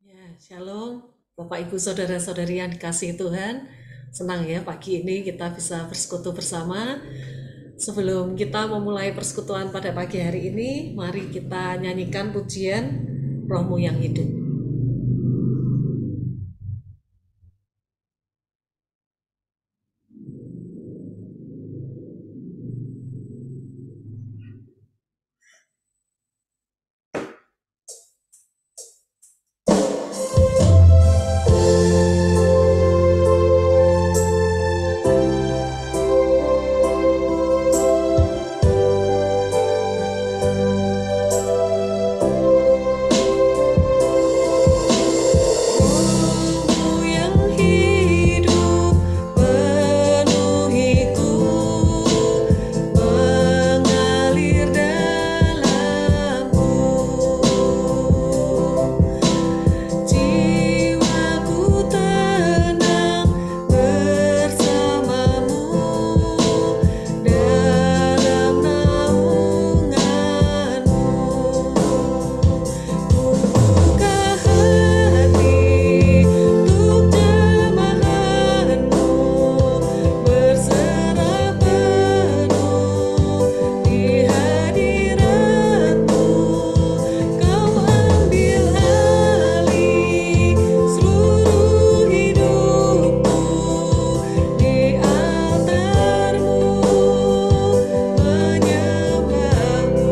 Ya, shalom, Bapak Ibu Saudara-saudari yang dikasihi Tuhan. Senang ya pagi ini kita bisa bersekutu bersama. Sebelum kita memulai persekutuan pada pagi hari ini, mari kita nyanyikan pujian Rohmu yang hidup. Rohmu yang hidup penuhiku, mengalir dalamku. Jiwaku tenang bersamamu dalam naunganmu. Ku buka hati untuk jemaatmu, berserah penuh di hadiratmu. Kau ambil alih seluruh hidupku, di altarmu menyembahmu.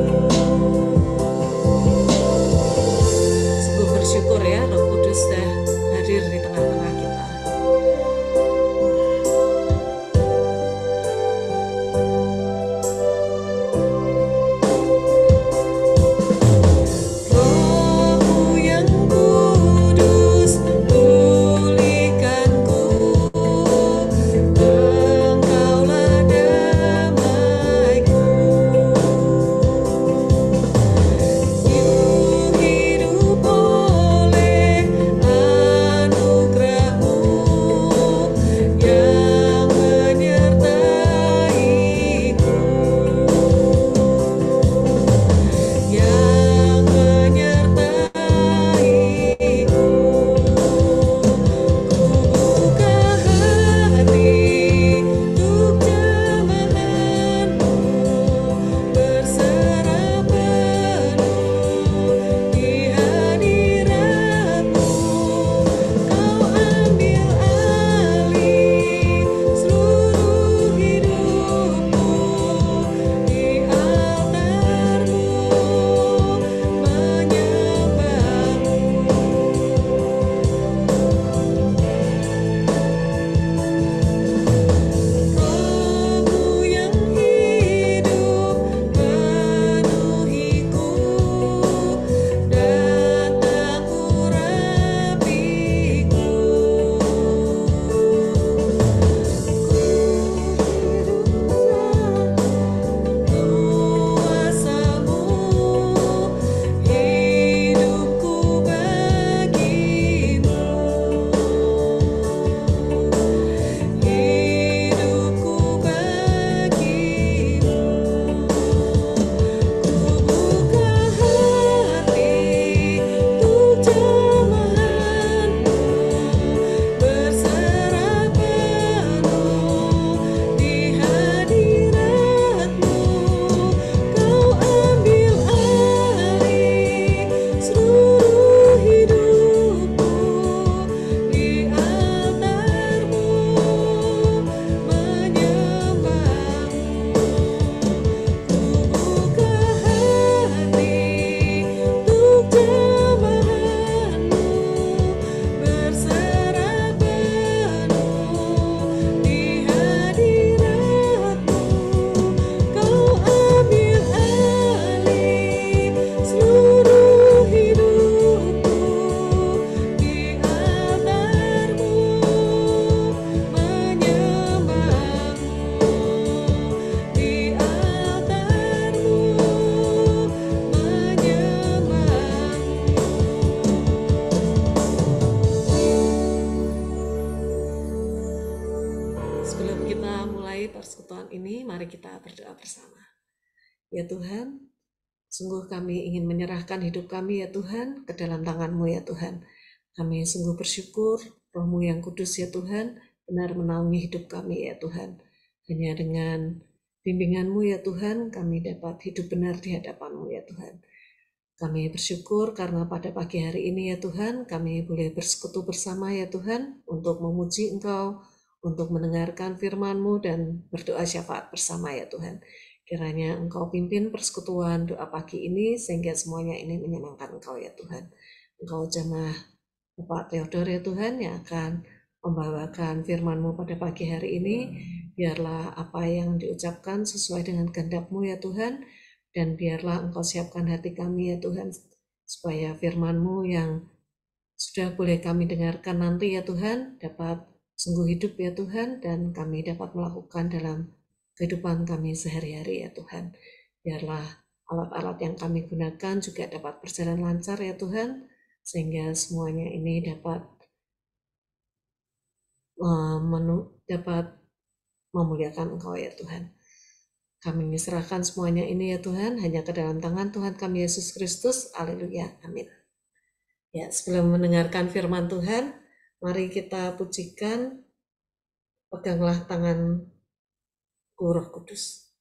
Sungguh bersyukur ya Roh Kudus sudah hadir di tengah-tengah kita. Rohmu yang kudus, pulihkanku, Engkaulah damaiku. Hidup oleh anugerah-Mu yang menyertaiku, yang menyertaiku. Ku buka hati untuk jemaatmu, berserah penuh di hadiratmu. Kau ambil alih seluruh hidupku, di altarmu menyembahmu. Rohmu yang hidup penuhiku, datang urapiku. Ku kuasa-Mu, hidupku bagimu, hidupku bagimu. Ku buka hati untuk jemaatmu, berserah penuh di hadiratmu. Kau ambil alih seluruh hidupku, di altarmu menyembahmu. Ku buka hati untuk jemaatmu, berserah penuh di hadiratmu. Kau ambil alih seluruh hidupku, di altarmu menyembahmu, di altarmu menyembahmu. Sebelum kita mulai persekutuan ini, mari kita berdoa bersama. Ya Tuhan, sungguh kami ingin menyerahkan hidup kami ya Tuhan ke dalam tangan-Mu ya Tuhan. Kami sungguh bersyukur Roh-Mu yang kudus ya Tuhan, benar menaungi hidup kami ya Tuhan. Hanya dengan bimbingan-Mu ya Tuhan, kami dapat hidup benar di hadapan-Mu ya Tuhan. Kami bersyukur karena pada pagi hari ini ya Tuhan, kami boleh bersekutu bersama ya Tuhan, untuk memuji Engkau, untuk mendengarkan firman-Mu dan berdoa syafaat bersama ya Tuhan. Kiranya Engkau pimpin persekutuan doa pagi ini, sehingga semuanya ini menyenangkan Engkau ya Tuhan. Engkau jamah Bapak Theodor ya Tuhan yang akan membawakan firman-Mu pada pagi hari ini. Biarlah apa yang diucapkan sesuai dengan kehendak-Mu ya Tuhan, dan biarlah Engkau siapkan hati kami ya Tuhan, supaya firman-Mu yang sudah boleh kami dengarkan nanti ya Tuhan, dapat sungguh hidup ya Tuhan, dan kami dapat melakukan dalam kehidupan kami sehari-hari ya Tuhan. Biarlah alat-alat yang kami gunakan juga dapat berjalan lancar ya Tuhan, sehingga semuanya ini dapat memuliakan Engkau ya Tuhan. Kami menyerahkan semuanya ini ya Tuhan, hanya ke dalam tangan Tuhan kami Yesus Kristus. Haleluya, amin. Ya, sebelum mendengarkan firman Tuhan, mari kita pujikan, peganglah tangan Roh Kudus.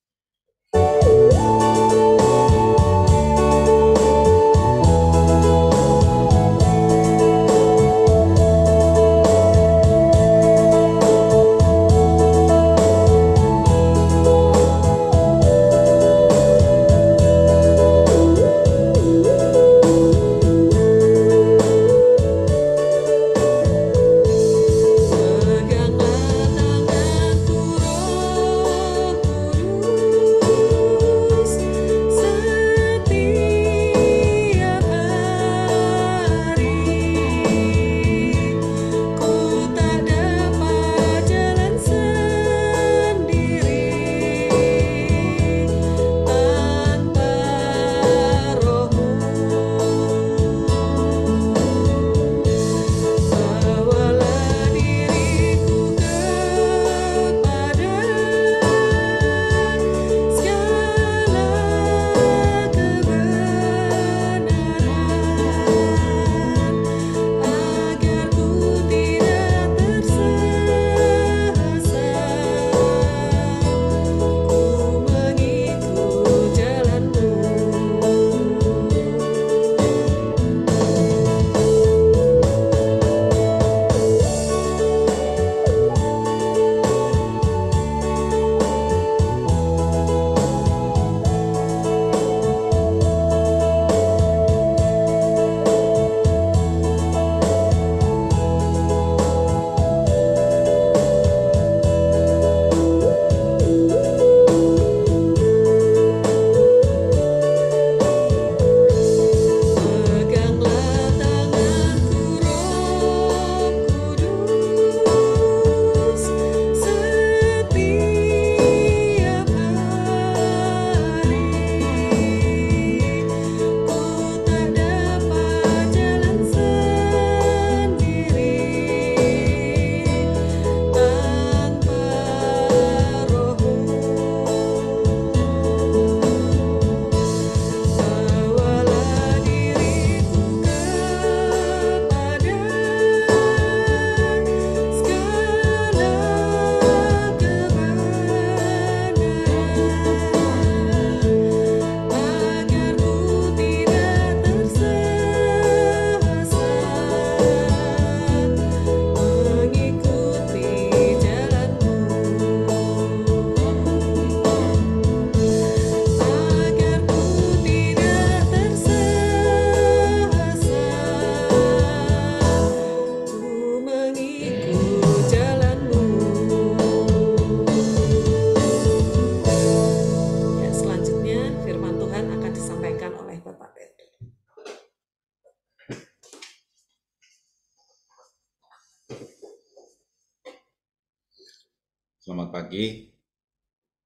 Selamat pagi,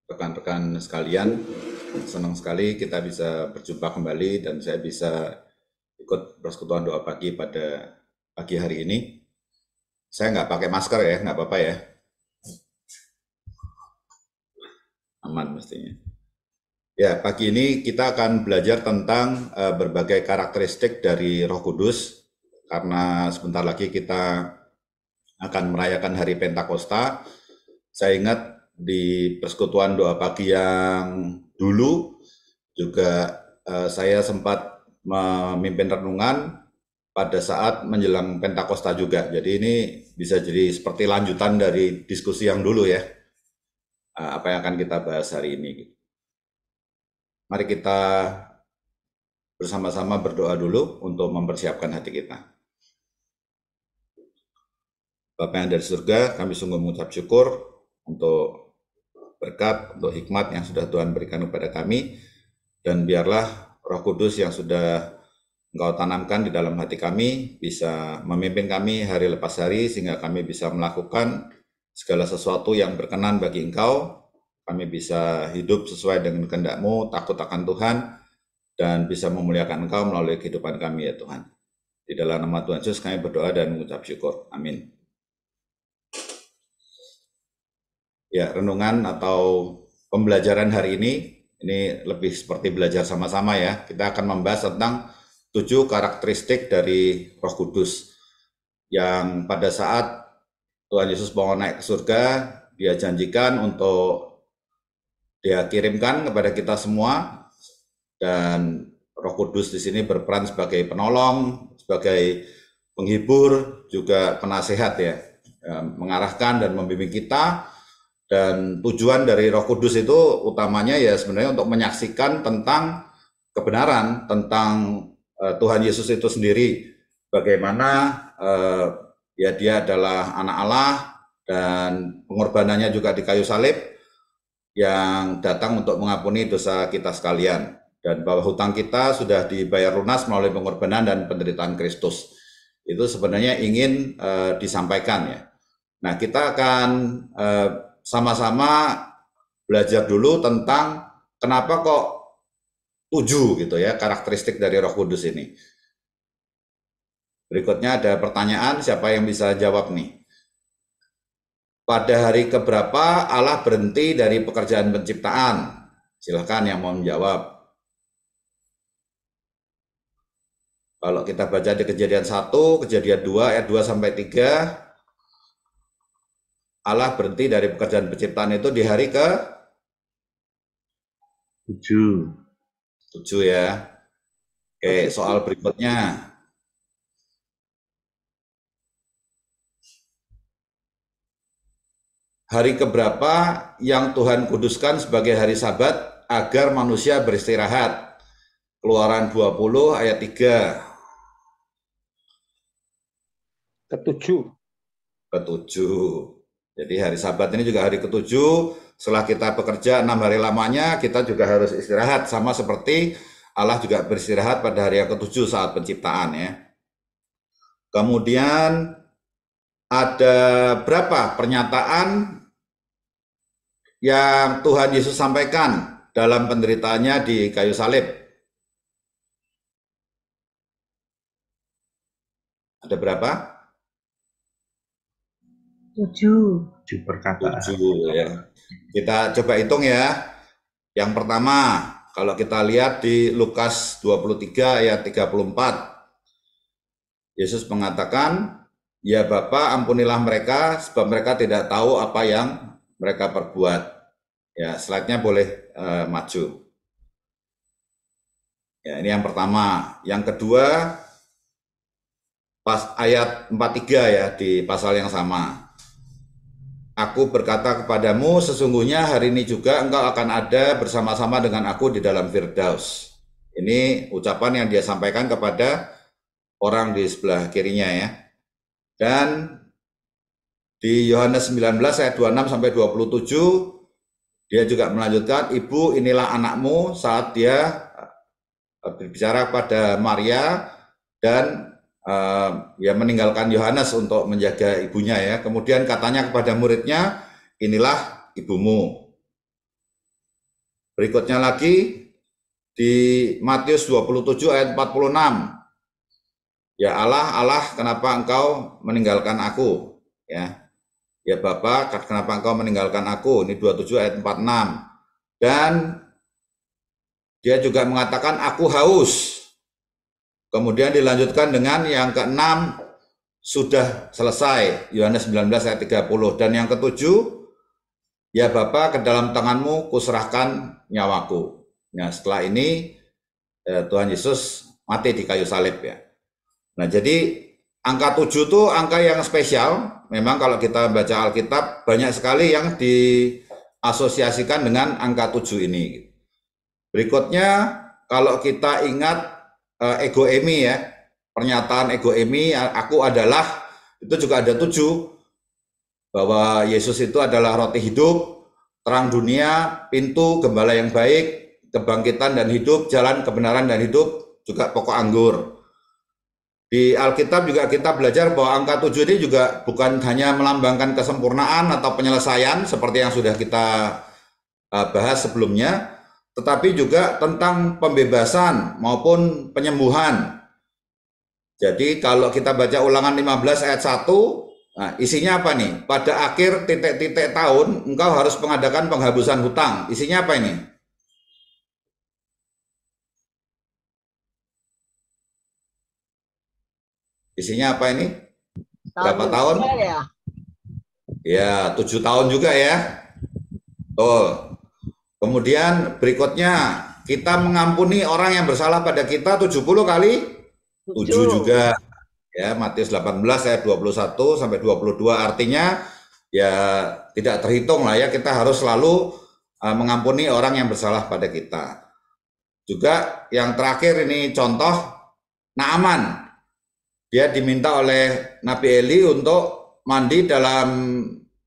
rekan-rekan sekalian. Senang sekali kita bisa berjumpa kembali dan saya bisa ikut persekutuan doa pagi pada pagi hari ini. Saya nggak pakai masker ya, nggak apa-apa ya. Aman mestinya. Ya, pagi ini kita akan belajar tentang berbagai karakteristik dari Roh Kudus, karena sebentar lagi kita akan merayakan hari Pentakosta. Saya ingat di persekutuan doa pagi yang dulu juga saya sempat memimpin renungan pada saat menjelang Pentakosta juga. Jadi ini bisa jadi seperti lanjutan dari diskusi yang dulu ya, apa yang akan kita bahas hari ini. Mari kita bersama-sama berdoa dulu untuk mempersiapkan hati kita. Bapa yang dari surga, kami sungguh mengucap syukur untuk berkat, untuk hikmat yang sudah Tuhan berikan kepada kami, dan biarlah Roh Kudus yang sudah Engkau tanamkan di dalam hati kami bisa memimpin kami hari lepas hari, sehingga kami bisa melakukan segala sesuatu yang berkenan bagi Engkau. Kami bisa hidup sesuai dengan kehendak-Mu, takut akan Tuhan, dan bisa memuliakan Engkau melalui kehidupan kami ya Tuhan. Di dalam nama Tuhan Yesus kami berdoa dan mengucap syukur. Amin. Ya, renungan atau pembelajaran hari ini lebih seperti belajar sama-sama ya. Kita akan membahas tentang 7 karakteristik dari Roh Kudus yang pada saat Tuhan Yesus mau naik ke surga, Dia janjikan untuk Dia kirimkan kepada kita semua, dan Roh Kudus di sini berperan sebagai penolong, sebagai penghibur, juga penasehat ya, mengarahkan dan membimbing kita. Dan tujuan dari Roh Kudus itu utamanya ya sebenarnya untuk menyaksikan tentang kebenaran tentang Tuhan Yesus itu sendiri, bagaimana ya Dia adalah anak Allah dan pengorbanannya juga di kayu salib yang datang untuk mengampuni dosa kita sekalian, dan bahwa hutang kita sudah dibayar lunas melalui pengorbanan dan penderitaan Kristus. Itu sebenarnya ingin disampaikan ya. Nah, kita akan sama-sama belajar dulu tentang kenapa kok 7 gitu ya karakteristik dari Roh Kudus ini. Berikutnya ada pertanyaan, siapa yang bisa jawab nih? Pada hari keberapa Allah berhenti dari pekerjaan penciptaan? Silakan yang mau menjawab. Kalau kita baca di Kejadian 1, Kejadian 2 ayat 2 sampai 3, Allah berhenti dari pekerjaan penciptaan itu di hari ke 7 ya. Oke, soal berikutnya. Hari keberapa yang Tuhan kuduskan sebagai hari Sabat agar manusia beristirahat? Keluaran 20 ayat 3. Ke-7. Jadi hari Sabat ini juga hari ke-7. Setelah kita bekerja 6 hari lamanya, kita juga harus istirahat. Sama seperti Allah juga beristirahat pada hari yang ke-7 saat penciptaan ya. Kemudian ada berapa pernyataan yang Tuhan Yesus sampaikan dalam penderitaannya di kayu salib? Ada berapa? 7 perkataan. 7 ya. Kita coba hitung ya. Yang pertama, kalau kita lihat di Lukas 23 ayat 34, Yesus mengatakan, "Ya Bapa, ampunilah mereka, sebab mereka tidak tahu apa yang mereka perbuat." Ya, slide-nya boleh maju. Ya, ini yang pertama. Yang kedua, pas ayat 43 ya, di pasal yang sama. "Aku berkata kepadamu, sesungguhnya hari ini juga engkau akan ada bersama-sama dengan aku di dalam Firdaus." Ini ucapan yang dia sampaikan kepada orang di sebelah kirinya ya. Dan di Yohanes 19 ayat 26 sampai 27, dia juga melanjutkan, "Ibu, inilah anakmu," saat dia berbicara pada Maria dan ya meninggalkan Yohanes untuk menjaga ibunya ya. Kemudian katanya kepada muridnya, "Inilah ibumu." Berikutnya lagi di Matius 27 ayat 46. "Ya Allah, Allah, kenapa engkau meninggalkan aku?" Ya. "Ya Bapa, kenapa engkau meninggalkan aku?" Ini 27 ayat 46. Dan dia juga mengatakan, "Aku haus." kemudian dilanjutkan dengan yang keenam, sudah selesai, Yohanes 19 ayat 30. Dan yang ketujuh, ya Bapa, ke dalam tanganmu kuserahkan nyawaku. Nah, setelah ini Tuhan Yesus mati di kayu salib ya. Nah, jadi angka 7 itu angka yang spesial. Memang kalau kita baca Alkitab, banyak sekali yang diasosiasikan dengan angka 7 ini. Berikutnya, kalau kita ingat ego emi ya, pernyataan ego emi, aku adalah, itu juga ada 7, bahwa Yesus itu adalah roti hidup, terang dunia, pintu, gembala yang baik, kebangkitan dan hidup, jalan kebenaran dan hidup, juga pokok anggur. Di Alkitab juga kita belajar bahwa angka 7 ini juga bukan hanya melambangkan kesempurnaan atau penyelesaian seperti yang sudah kita bahas sebelumnya, tetapi juga tentang pembebasan maupun penyembuhan. Jadi kalau kita baca Ulangan 15 ayat 1, nah, isinya apa nih? Pada akhir titik-titik tahun, engkau harus mengadakan penghapusan hutang. Isinya apa ini? Isinya apa ini? Berapa tahun? Ya, 7 tahun juga ya. Betul. Kemudian berikutnya, kita mengampuni orang yang bersalah pada kita 70 kali 7 juga. Ya, Matius 18 ayat 21 sampai 22, artinya ya tidak terhitung lah ya, kita harus selalu mengampuni orang yang bersalah pada kita. Juga yang terakhir ini contoh Naaman. Dia diminta oleh Nabi Eli untuk mandi dalam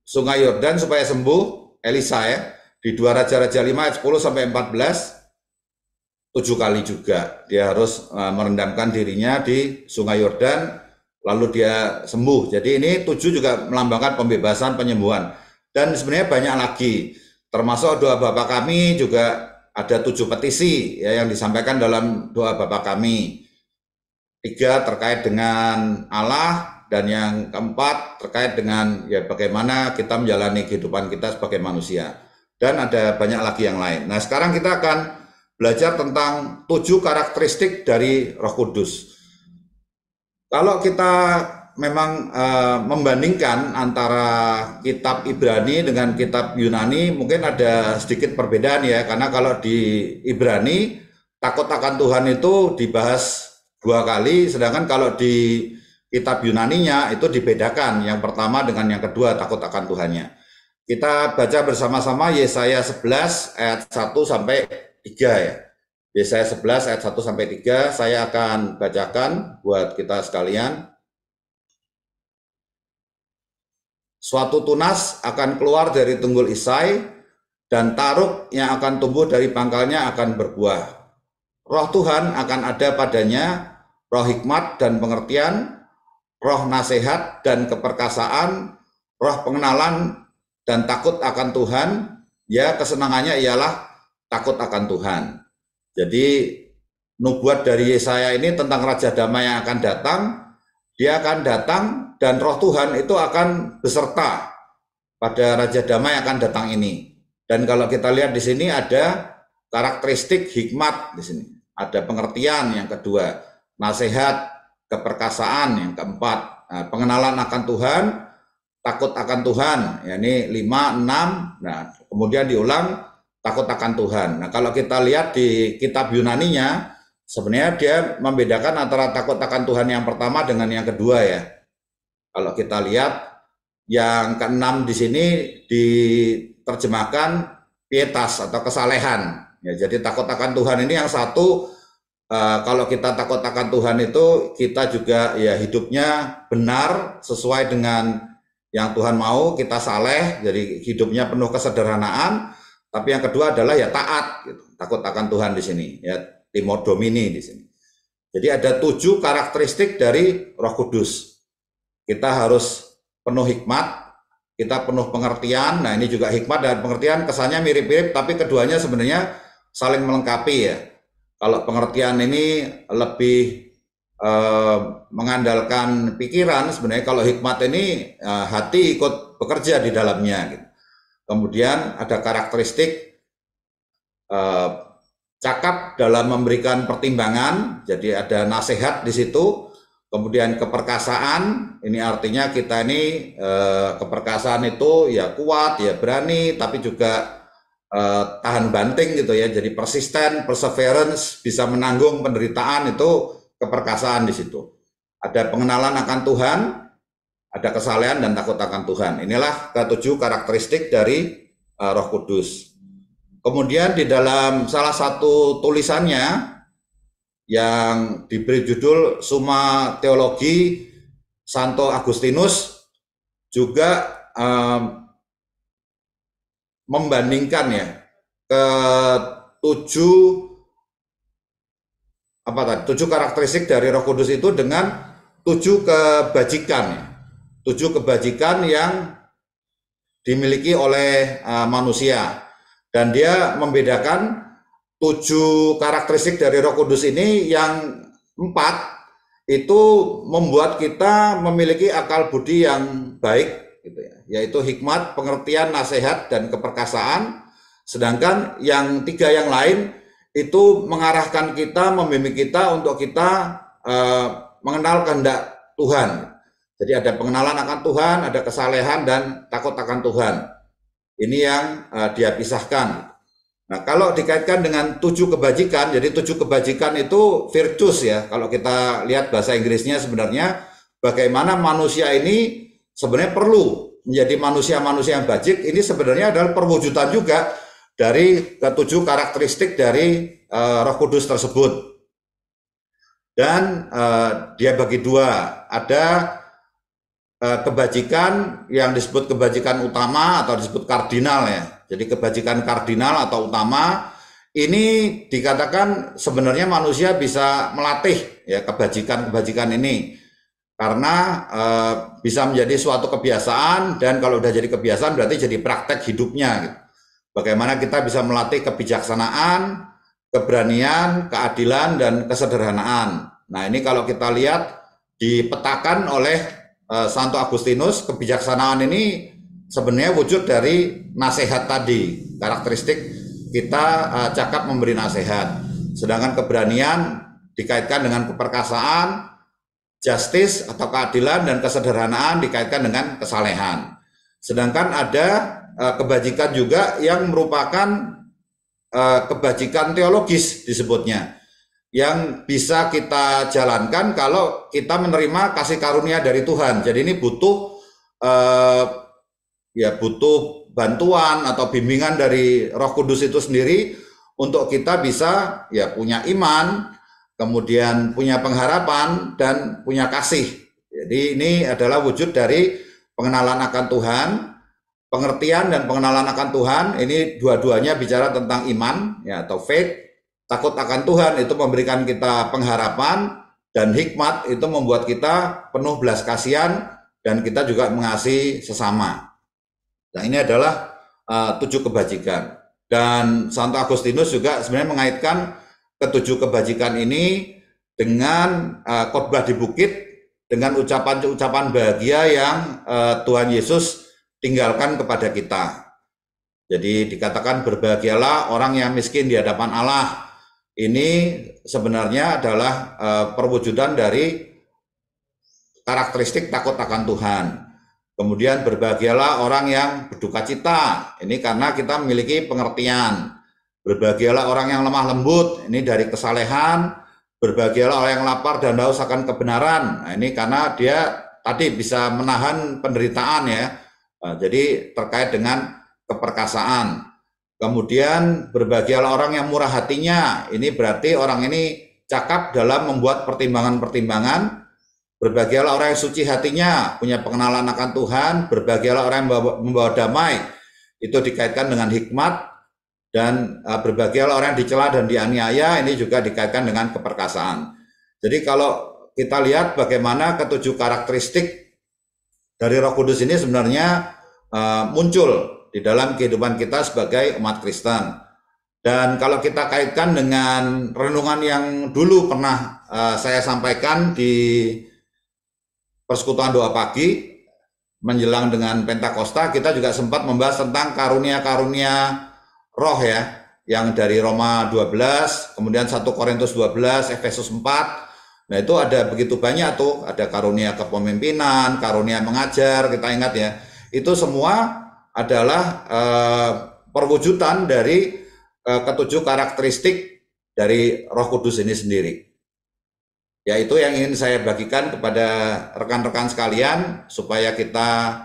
Sungai Yordan supaya sembuh, Elisa ya. Di 2 Raja-Raja 5 ayat 10 sampai 14, 7 kali juga dia harus merendamkan dirinya di Sungai Yordan, lalu dia sembuh. Jadi ini 7 juga melambangkan pembebasan, penyembuhan. Dan sebenarnya banyak lagi, termasuk doa Bapa kami juga ada 7 petisi ya, yang disampaikan dalam doa Bapa kami. 3 terkait dengan Allah, dan yang keempat terkait dengan ya bagaimana kita menjalani kehidupan kita sebagai manusia. Dan ada banyak lagi yang lain. Nah, sekarang kita akan belajar tentang 7 karakteristik dari Roh Kudus. Kalau kita memang membandingkan antara kitab Ibrani dengan kitab Yunani, mungkin ada sedikit perbedaan ya, karena kalau di Ibrani takut akan Tuhan itu dibahas 2 kali, sedangkan kalau di kitab Yunaninya itu dibedakan, yang pertama dengan yang kedua, takut akan Tuhannya. Kita baca bersama-sama Yesaya 11 ayat 1 sampai 3 ya. Yesaya 11 ayat 1 sampai 3, saya akan bacakan buat kita sekalian. Suatu tunas akan keluar dari tunggul Isai, dan taruk yang akan tumbuh dari pangkalnya akan berbuah. Roh Tuhan akan ada padanya, roh hikmat dan pengertian, roh nasihat dan keperkasaan, roh pengenalan dan takut akan Tuhan. Ya, kesenangannya ialah takut akan Tuhan. Jadi nubuat dari Yesaya ini tentang Raja Damai yang akan datang. Dia akan datang dan roh Tuhan itu akan beserta pada Raja Damai yang akan datang ini. Dan kalau kita lihat di sini ada karakteristik hikmat di sini. Ada pengertian yang kedua, nasihat, keperkasaan yang keempat, pengenalan akan Tuhan, takut akan Tuhan, ya ini 5, 6, nah kemudian diulang takut akan Tuhan. Nah kalau kita lihat di kitab Yunaninya, sebenarnya dia membedakan antara takut akan Tuhan yang pertama dengan yang kedua ya. Kalau kita lihat yang keenam di sini diterjemahkan pietas atau kesalehan. Ya, jadi takut akan Tuhan ini yang satu, kalau kita takut akan Tuhan itu kita juga ya hidupnya benar sesuai dengan yang Tuhan mau, kita saleh, jadi hidupnya penuh kesederhanaan. Tapi yang kedua adalah ya taat, gitu. Takut akan Tuhan di sini, ya timor domini di sini. Jadi ada 7 karakteristik dari Roh Kudus. Kita harus penuh hikmat, kita penuh pengertian. Nah ini juga hikmat dan pengertian kesannya mirip-mirip, tapi keduanya sebenarnya saling melengkapi ya. Kalau pengertian ini lebih mengandalkan pikiran, sebenarnya kalau hikmat ini hati ikut bekerja di dalamnya. Gitu. Kemudian ada karakteristik cakap dalam memberikan pertimbangan, jadi ada nasihat di situ. Kemudian keperkasaan, ini artinya kita ini keperkasaan itu ya kuat, ya berani, tapi juga tahan banting gitu ya. Jadi persisten, perseverance, bisa menanggung penderitaan, itu keperkasaan di situ. Ada pengenalan akan Tuhan, ada kesalehan dan takut akan Tuhan. Inilah ketujuh karakteristik dari Roh Kudus. Kemudian di dalam salah satu tulisannya yang diberi judul Summa Theologi, Santo Agustinus juga membandingkan ya ke tujuh karakteristik dari Roh Kudus itu dengan 7 kebajikan ya. 7 kebajikan yang dimiliki oleh manusia, dan dia membedakan 7 karakteristik dari Roh Kudus ini, yang 4 itu membuat kita memiliki akal budi yang baik gitu ya, yaitu hikmat, pengertian, nasihat, dan keperkasaan. Sedangkan yang 3 yang lain itu mengarahkan kita, membimbing kita untuk kita mengenal kehendak Tuhan. Jadi ada pengenalan akan Tuhan, ada kesalehan, dan takut akan Tuhan. Ini yang dia pisahkan. Nah, kalau dikaitkan dengan 7 kebajikan, jadi 7 kebajikan itu virtus ya. Kalau kita lihat bahasa Inggrisnya, sebenarnya bagaimana manusia ini sebenarnya perlu menjadi manusia-manusia yang bajik. Ini sebenarnya adalah perwujudan juga dari ke-7 karakteristik dari Roh Kudus tersebut. Dan dia bagi 2, ada kebajikan yang disebut kebajikan utama atau disebut kardinal ya. Jadi kebajikan kardinal atau utama ini dikatakan sebenarnya manusia bisa melatih ya kebajikan-kebajikan ini, karena bisa menjadi suatu kebiasaan, dan kalau udah jadi kebiasaan berarti jadi praktek hidupnya gitu. Bagaimana kita bisa melatih kebijaksanaan, keberanian, keadilan, dan kesederhanaan. Nah, ini kalau kita lihat dipetakan oleh Santo Agustinus, kebijaksanaan ini sebenarnya wujud dari nasihat tadi, karakteristik kita cakap memberi nasihat. Sedangkan keberanian dikaitkan dengan keperkasaan, justice atau keadilan, dan kesederhanaan dikaitkan dengan kesalehan. Sedangkan ada kebajikan juga yang merupakan kebajikan teologis disebutnya, yang bisa kita jalankan kalau kita menerima kasih karunia dari Tuhan. Jadi ini butuh butuh bantuan atau bimbingan dari Roh Kudus itu sendiri untuk kita bisa ya punya iman, kemudian punya pengharapan, dan punya kasih. Jadi ini adalah wujud dari pengenalan akan Tuhan, pengertian dan pengenalan akan Tuhan. Ini dua-duanya bicara tentang iman ya atau faith. Takut akan Tuhan itu memberikan kita pengharapan, dan hikmat itu membuat kita penuh belas kasihan, dan kita juga mengasihi sesama. Nah, ini adalah 7 kebajikan. Dan Santo Agustinus juga sebenarnya mengaitkan ke-7 kebajikan ini dengan khotbah di bukit, dengan ucapan-ucapan bahagia yang Tuhan Yesus tinggalkan kepada kita. Jadi dikatakan berbahagialah orang yang miskin di hadapan Allah. Ini sebenarnya adalah perwujudan dari karakteristik takut akan Tuhan. Kemudian berbahagialah orang yang berduka cita, ini karena kita memiliki pengertian. Berbahagialah orang yang lemah lembut, ini dari kesalehan. Berbahagialah orang yang lapar dan haus akan kebenaran, nah, ini karena dia tadi bisa menahan penderitaan ya. Jadi terkait dengan keperkasaan. Kemudian berbahagialah orang yang murah hatinya, ini berarti orang ini cakap dalam membuat pertimbangan-pertimbangan. Berbahagialah orang yang suci hatinya, punya pengenalan akan Tuhan. Berbahagialah orang yang membawa damai, itu dikaitkan dengan hikmat. Dan berbahagialah orang yang dicela dan dianiaya, ini juga dikaitkan dengan keperkasaan. Jadi kalau kita lihat bagaimana ke-7 karakteristik dari Roh Kudus ini sebenarnya muncul di dalam kehidupan kita sebagai umat Kristen. Dan kalau kita kaitkan dengan renungan yang dulu pernah saya sampaikan di persekutuan doa pagi menjelang dengan Pentakosta, kita juga sempat membahas tentang karunia-karunia roh ya. yang dari Roma 12, kemudian 1 Korintus 12, Efesus 4. Nah itu ada begitu banyak tuh, ada karunia kepemimpinan, karunia mengajar, kita ingat ya. Itu semua adalah perwujudan dari ketujuh karakteristik dari Roh Kudus ini sendiri. Yaitu yang ingin saya bagikan kepada rekan-rekan sekalian supaya kita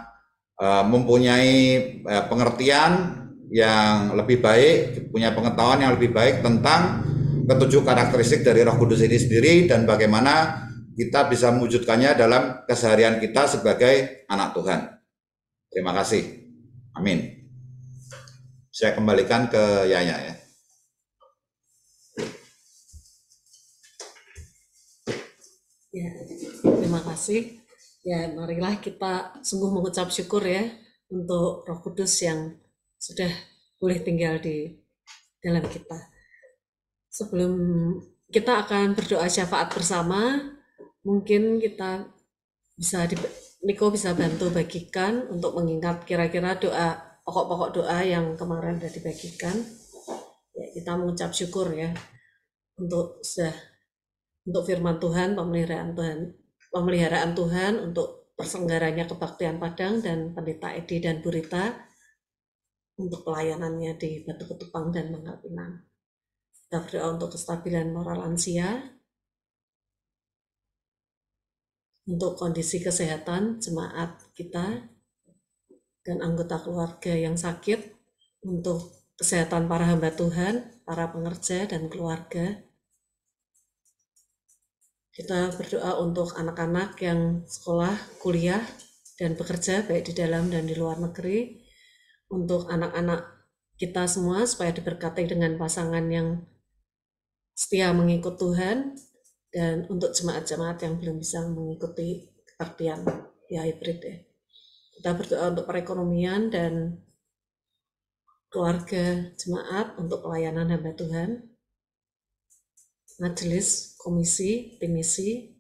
mempunyai pengertian yang lebih baik, punya pengetahuan yang lebih baik tentang ketujuh karakteristik dari Roh Kudus ini sendiri dan bagaimana kita bisa mewujudkannya dalam keseharian kita sebagai anak Tuhan. Terima kasih. Amin. Saya kembalikan ke Yaya ya. Ya, terima kasih. Ya, marilah kita sungguh mengucap syukur ya untuk Roh Kudus yang sudah boleh tinggal di dalam kita. Sebelum kita akan berdoa syafaat bersama, mungkin kita bisa Niko bisa bantu bagikan untuk mengingat kira-kira doa, pokok-pokok doa yang kemarin sudah dibagikan. Ya, kita mengucap syukur ya untuk firman Tuhan, pemeliharaan Tuhan, untuk persenggaranya kebaktian Padang dan Pendeta Edi dan Bu Rita untuk pelayanannya di Batu Ketupang dan Mangkal Pinang. Kita berdoa untuk kestabilan moral lansia, untuk kondisi kesehatan jemaat kita dan anggota keluarga yang sakit, untuk kesehatan para hamba Tuhan, para pengerja dan keluarga. Kita berdoa untuk anak-anak yang sekolah, kuliah, dan bekerja baik di dalam dan di luar negeri, untuk anak-anak kita semua supaya diberkati dengan pasangan yang setia mengikut Tuhan, dan untuk jemaat-jemaat yang belum bisa mengikuti kebaktian ya hybrid ya. Kita berdoa untuk perekonomian dan keluarga jemaat, untuk pelayanan hamba Tuhan, majelis, komisi, tim misi,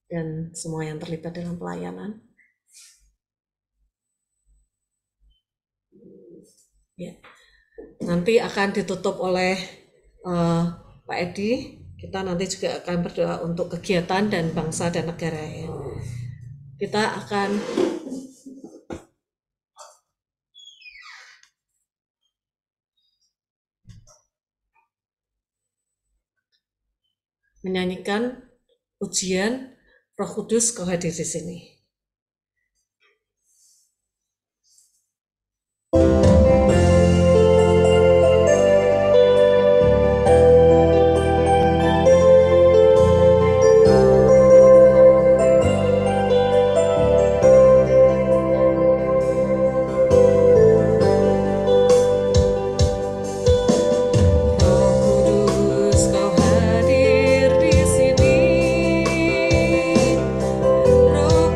dan semua yang terlibat dalam pelayanan. Ya. Nanti akan ditutup oleh Pak Edi. Kita nanti juga akan berdoa untuk kegiatan dan bangsa dan negara ya. Kita akan menyanyikan pujian Roh Kudus Kau hadir di sini. Roh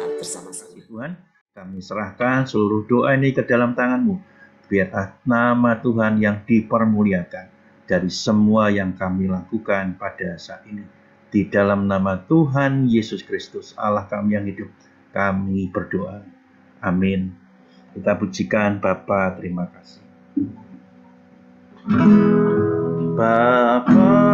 taat bersama-sama. Tuhan, kami serahkan seluruh doa ini ke dalam tangan-Mu. Biar nama Tuhan yang dipermuliakan dari semua yang kami lakukan pada saat ini. Di dalam nama Tuhan Yesus Kristus, Allah kami yang hidup, kami berdoa. Amin. Kita pujikan Bapa, terima kasih. Bapa